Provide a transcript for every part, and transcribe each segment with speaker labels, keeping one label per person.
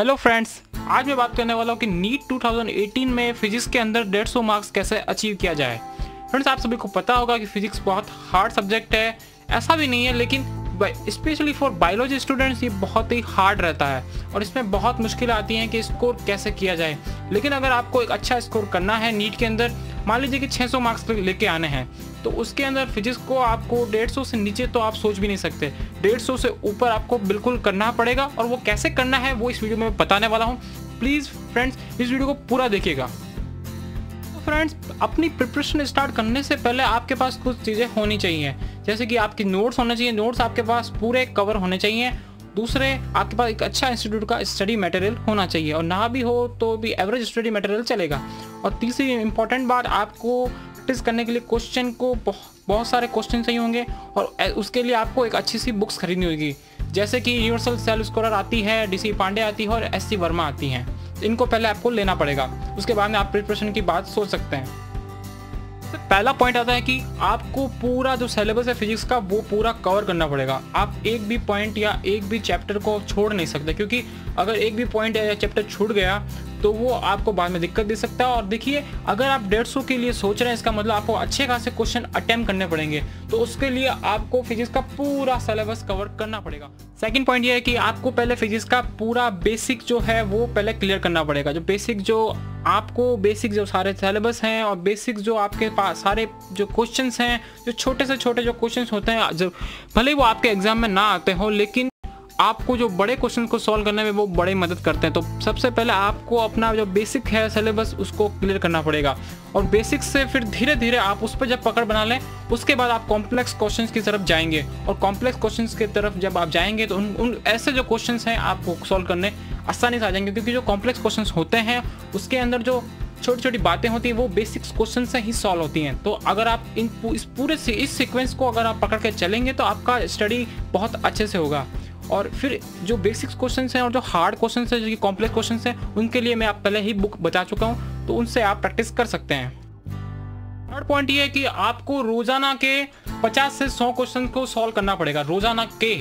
Speaker 1: Hello friends, आज मैं बात करने वाला हूँ कि नीट 2018 में फिजिक्स के अंदर 150 मार्क्स कैसे अचीव किया जाए। फ्रेंड्स, आप सभी को पता होगा कि फिजिक्स बहुत हार्ड सब्जेक्ट है। ऐसा भी नहीं है, लेकिन स्पेशली फॉर बायोलॉजी स्टूडेंट्स ये बहुत ही हार्ड रहता है और इसमें बहुत मुश्किल आती हैं कि स्कोर कैसे किया जाए। लेकिन अगर आपको एक अच्छा स्कोर करना है नीट के अंदर, मान लीजिए कि 600 मार्क्स लेके आने हैं, तो उसके अंदर फिजिक्स को आपको 150 से नीचे तो आप सोच भी नहीं सकते। 150 से ऊपर आपको बिल्कुल करना पड़ेगा और वो कैसे करना है वो इस वीडियो में बताने वाला हूँ। प्लीज़ फ्रेंड्स, इस वीडियो को पूरा देखिएगा। तो फ्रेंड्स, अपनी प्रिपरेशन स्टार्ट करने से पहले आपके पास कुछ चीज़ें होनी चाहिए, जैसे कि आपकी नोट्स होने चाहिए। नोट्स आपके पास पूरे कवर होने चाहिए। दूसरे, आपके पास एक अच्छा इंस्टीट्यूट का स्टडी मटेरियल होना चाहिए, और ना भी हो तो भी एवरेज स्टडी मटेरियल चलेगा। और तीसरी इंपॉर्टेंट बात, आपको प्रैक्टिस करने के लिए क्वेश्चन को बहुत सारे क्वेश्चन चाहिए होंगे, और उसके लिए आपको एक अच्छी सी बुक्स खरीदनी होगी, जैसे कि यूनिवर्सल सेल स्कोरर आती है, DC पांडे आती है और SC वर्मा आती हैं। इनको पहले आपको लेना पड़ेगा, उसके बाद में आप प्रिपरेशन की बात सोच सकते हैं। तो पहला पॉइंट आता है कि आपको पूरा जो सिलेबस है फिजिक्स का वो पूरा कवर करना पड़ेगा। आप एक भी पॉइंट या एक भी चैप्टर को छोड़ नहीं सकते, क्योंकि अगर एक भी पॉइंट या चैप्टर छूट गया तो वो आपको बाद में दिक्कत दे सकता है। और देखिए, अगर आप 150 के लिए सोच रहे हैं, इसका मतलब आपको अच्छे खासे क्वेश्चन अटेम्प्ट करने पड़ेंगे, तो उसके लिए आपको फिजिक्स का पूरा सिलेबस कवर करना पड़ेगा। सेकंड पॉइंट ये है कि आपको पहले फिजिक्स का पूरा बेसिक जो है वो पहले क्लियर करना पड़ेगा। जो बेसिक जो सारे सिलेबस हैं और बेसिक जो आपके पास सारे जो क्वेश्चंस हैं, जो छोटे से छोटे जो क्वेश्चंस होते हैं, जो भले वो आपके एग्जाम में ना आते हो, लेकिन आपको जो बड़े क्वेश्चन को सॉल्व करने में वो बड़ी मदद करते हैं। तो सबसे पहले आपको अपना जो बेसिक है सिलेबस उसको क्लियर करना पड़ेगा, और बेसिक से फिर धीरे धीरे आप उस पर जब पकड़ बना लें, उसके बाद आप कॉम्प्लेक्स क्वेश्चंस की तरफ जाएंगे। और कॉम्प्लेक्स क्वेश्चंस की तरफ जब आप जाएंगे तो उन ऐसे जो क्वेश्चंस हैं आपको सॉल्व करने आसानी से आ जाएंगे, क्योंकि जो कॉम्प्लेक्स क्वेश्चंस होते हैं उसके अंदर जो छोटी छोटी बातें होती हैं वो बेसिक क्वेश्चन से ही सॉल्व होती हैं। तो अगर आप इस सीक्वेंस को अगर आप पकड़ के चलेंगे तो आपका स्टडी बहुत अच्छे से होगा। और फिर जो बेसिक क्वेश्चंस हैं और जो हार्ड क्वेश्चंस हैं, जो कि कॉम्प्लेक्स क्वेश्चंस हैं, उनके लिए मैं आप पहले ही बुक बता चुका हूं, तो उनसे आप प्रैक्टिस कर सकते हैं। थर्ड पॉइंट ये है कि आपको रोजाना के 50 से 100 क्वेश्चन को सॉल्व करना पड़ेगा। रोजाना के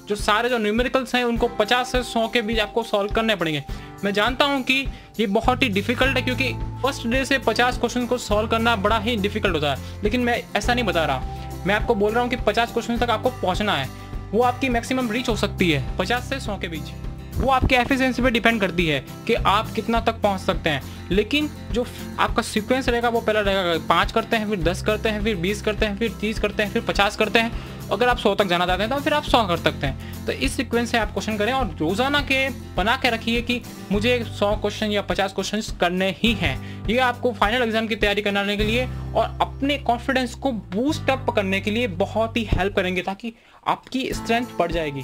Speaker 1: जो सारे जो न्यूमेरिकल्स हैं उनको 50 से 100 के बीच आपको सॉल्व करने पड़ेंगे। मैं जानता हूं कि ये बहुत ही डिफिकल्ट है, क्योंकि फर्स्ट डे से 50 क्वेश्चन को सॉल्व करना बड़ा ही डिफिकल्ट होता है, लेकिन मैं ऐसा नहीं बता रहा। मैं आपको बोल रहा हूँ कि 50 क्वेश्चन तक आपको पहुँचना है। वो आपकी मैक्सिमम रीच हो सकती है 50 से 100 के बीच। वो आपके एफिशिएंसी पे डिपेंड करती है कि आप कितना तक पहुंच सकते हैं। लेकिन जो आपका सीक्वेंस रहेगा वो पहला रहेगा 5 करते हैं, फिर 10 करते हैं, फिर 20 करते हैं, फिर 30 करते हैं, फिर 50 करते हैं। अगर आप 100 तक जाना चाहते हैं तो फिर आप 100 कर सकते हैं। तो इस सीक्वेंस से आप क्वेश्चन करें और रोजाना के बना के रखिए कि मुझे 100 क्वेश्चन या 50 क्वेश्चन करने ही हैं। ये आपको फाइनल एग्जाम की तैयारी करने के लिए और अपने कॉन्फिडेंस को बूस्ट अप करने के लिए बहुत ही हेल्प करेंगे, ताकि आपकी स्ट्रेंथ बढ़ जाएगी।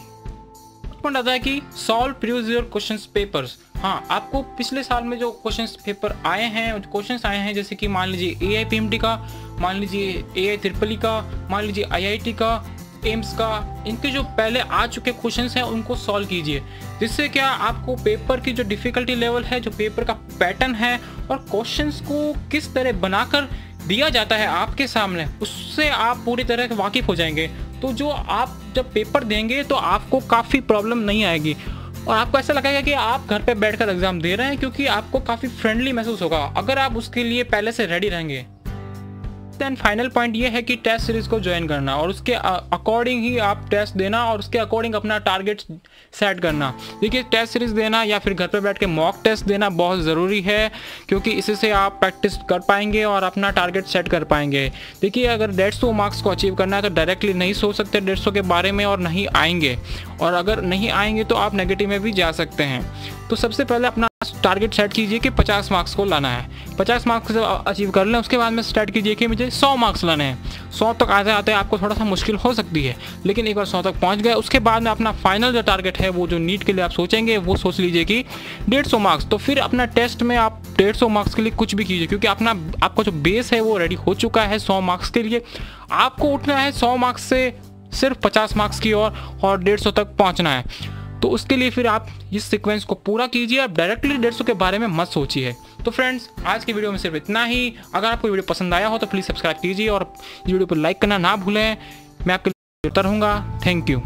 Speaker 1: पॉइंट आता है कि solve previous year questions papers. हाँ, आपको पिछले साल में जो क्वेश्चंस पेपर आए हैं, क्वेश्चंस आए हैं, जैसे कि मान लीजिए AIPMT का, मान लीजिए AIEEE का, मान लीजिए IIT का, एम्स का, इनके जो पहले आ चुके क्वेश्चंस हैं उनको सॉल्व कीजिए। जिससे क्या आपको पेपर की जो डिफिकल्टी लेवल है, जो पेपर का पैटर्न है और क्वेश्चंस को किस तरह बनाकर दिया जाता है आपके सामने, उससे आप पूरी तरह वाकिफ हो जाएंगे। तो जो आप जब पेपर देंगे तो आपको काफ़ी प्रॉब्लम नहीं आएगी और आपको ऐसा लगेगा कि आप घर पे बैठकर एग्जाम दे रहे हैं, क्योंकि आपको काफ़ी फ्रेंडली महसूस होगा अगर आप उसके लिए पहले से रेडी रहेंगे। देन फाइनल पॉइंट ये है कि टेस्ट सीरीज को ज्वाइन करना और उसके अकॉर्डिंग ही आप टेस्ट देना और उसके अकॉर्डिंग अपना टारगेट सेट करना। देखिए, टेस्ट सीरीज देना या फिर घर पे बैठ के मॉक टेस्ट देना बहुत ज़रूरी है, क्योंकि इससे आप प्रैक्टिस कर पाएंगे और अपना टारगेट सेट कर पाएंगे। देखिए, अगर 150 मार्क्स को अचीव करना है तो डायरेक्टली नहीं सोच सकते 150 के बारे में और नहीं आएंगे, और अगर नहीं आएंगे तो आप नेगेटिव में भी जा सकते हैं। तो सबसे पहले अपना टारगेट सेट कीजिए कि 50 मार्क्स को लाना है। 50 मार्क्स अचीव कर लें, उसके बाद में स्टार्ट कीजिए कि मुझे 100 मार्क्स लाने हैं। 100 तक आते आते आपको थोड़ा सा मुश्किल हो सकती है, लेकिन एक बार 100 तक पहुंच गए उसके बाद में अपना फाइनल जो टारगेट है वो जो नीट के लिए आप सोचेंगे वो सोच लीजिए कि 150 मार्क्स। तो फिर अपना टेस्ट में आप 150 मार्क्स के लिए कुछ भी कीजिए, क्योंकि आपका जो बेस है वो रेडी हो चुका है 100 मार्क्स के लिए। आपको उठना है 100 मार्क्स से सिर्फ 50 मार्क्स की और 150 तक पहुँचना है। तो उसके लिए फिर आप इस सीक्वेंस को पूरा कीजिए, आप डायरेक्टली 150 के बारे में मत सोचिए। तो फ्रेंड्स, आज की वीडियो में सिर्फ इतना ही। अगर आपको वीडियो पसंद आया हो तो प्लीज़ सब्सक्राइब कीजिए और इस वीडियो को लाइक करना ना भूलें। मैं आपके लिए रहूँगा। Thank you.